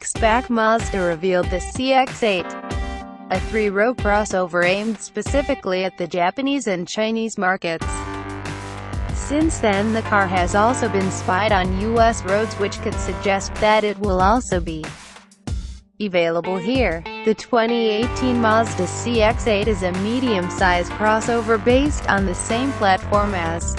weeks back Mazda revealed the CX-8, a three-row crossover aimed specifically at the Japanese and Chinese markets. Since then the car has also been spied on US roads, which could suggest that it will also be available here. The 2018 Mazda CX-8 is a medium-sized crossover based on the same platform as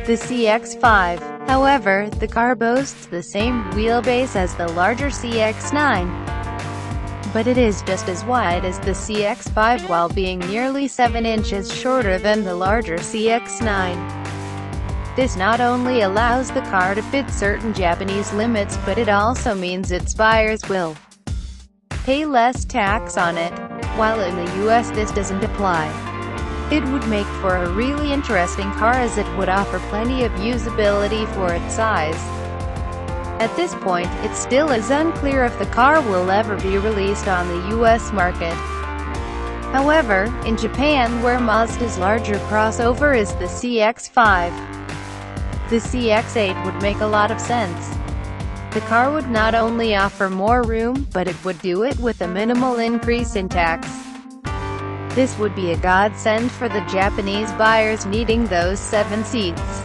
the CX-5. However, the car boasts the same wheelbase as the larger CX-9, but it is just as wide as the CX-5 while being nearly 7 inches shorter than the larger CX-9. This not only allows the car to fit certain Japanese limits, but it also means its buyers will pay less tax on it, while in the US this doesn't apply. It would make for a really interesting car, as it would offer plenty of usability for its size. At this point, it still is unclear if the car will ever be released on the US market. However, in Japan, where Mazda's larger crossover is the CX-5, the CX-8 would make a lot of sense. The car would not only offer more room, but it would do it with a minimal increase in tax. This would be a godsend for the Japanese buyers needing those 7 seats.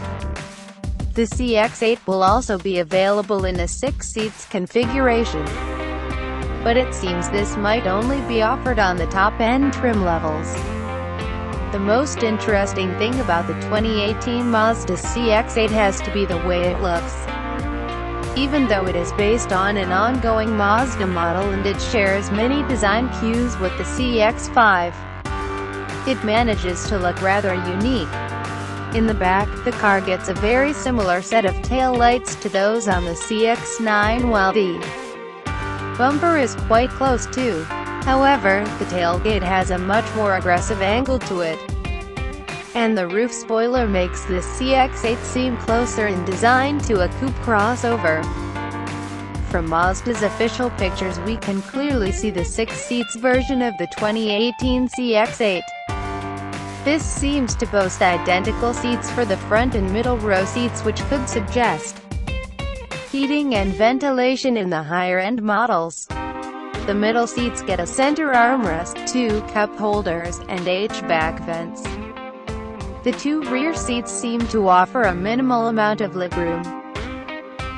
The CX-8 will also be available in a 6 seats configuration, but it seems this might only be offered on the top-end trim levels. The most interesting thing about the 2018 Mazda CX-8 has to be the way it looks. Even though it is based on an ongoing Mazda model and it shares many design cues with the CX-5, it manages to look rather unique. In the back, the car gets a very similar set of taillights to those on the CX-9, while the bumper is quite close too. However, the tailgate has a much more aggressive angle to it, and the roof spoiler makes the CX-8 seem closer in design to a coupe crossover. From Mazda's official pictures we can clearly see the 6 seats version of the 2018 CX-8. This seems to boast identical seats for the front and middle row seats, which could suggest heating and ventilation in the higher-end models. The middle seats get a center armrest, 2 cup holders, and HVAC vents. The 2 rear seats seem to offer a minimal amount of legroom,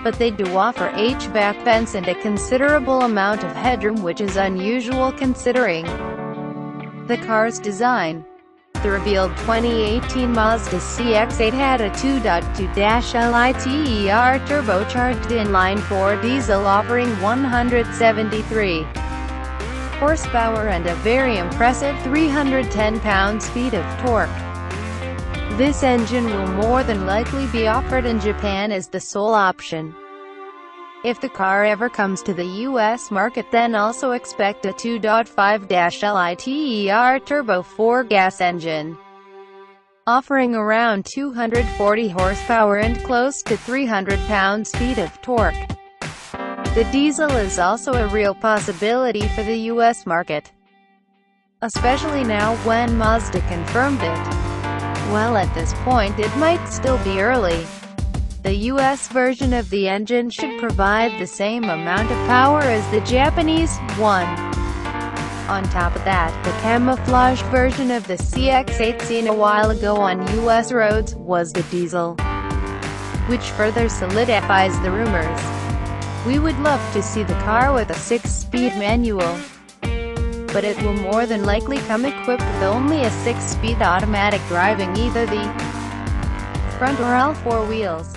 but they do offer HVAC vents and a considerable amount of headroom, which is unusual considering the car's design. The revealed 2018 Mazda CX-8 had a 2.2-liter turbocharged inline-4 diesel offering 173 horsepower and a very impressive 310 pound-feet of torque. This engine will more than likely be offered in Japan as the sole option. If the car ever comes to the US market, then also expect a 2.5-liter turbo 4-gas engine, offering around 240 horsepower and close to 300 pound-feet of torque. The diesel is also a real possibility for the US market, especially now when Mazda confirmed it. Well, at this point it might still be early. The US version of the engine should provide the same amount of power as the Japanese one. On top of that, the camouflaged version of the CX-8 seen a while ago on US roads was the diesel, which further solidifies the rumors. We would love to see the car with a 6-speed manual, but it will more than likely come equipped with only a 6-speed automatic driving either the front or all 4 wheels.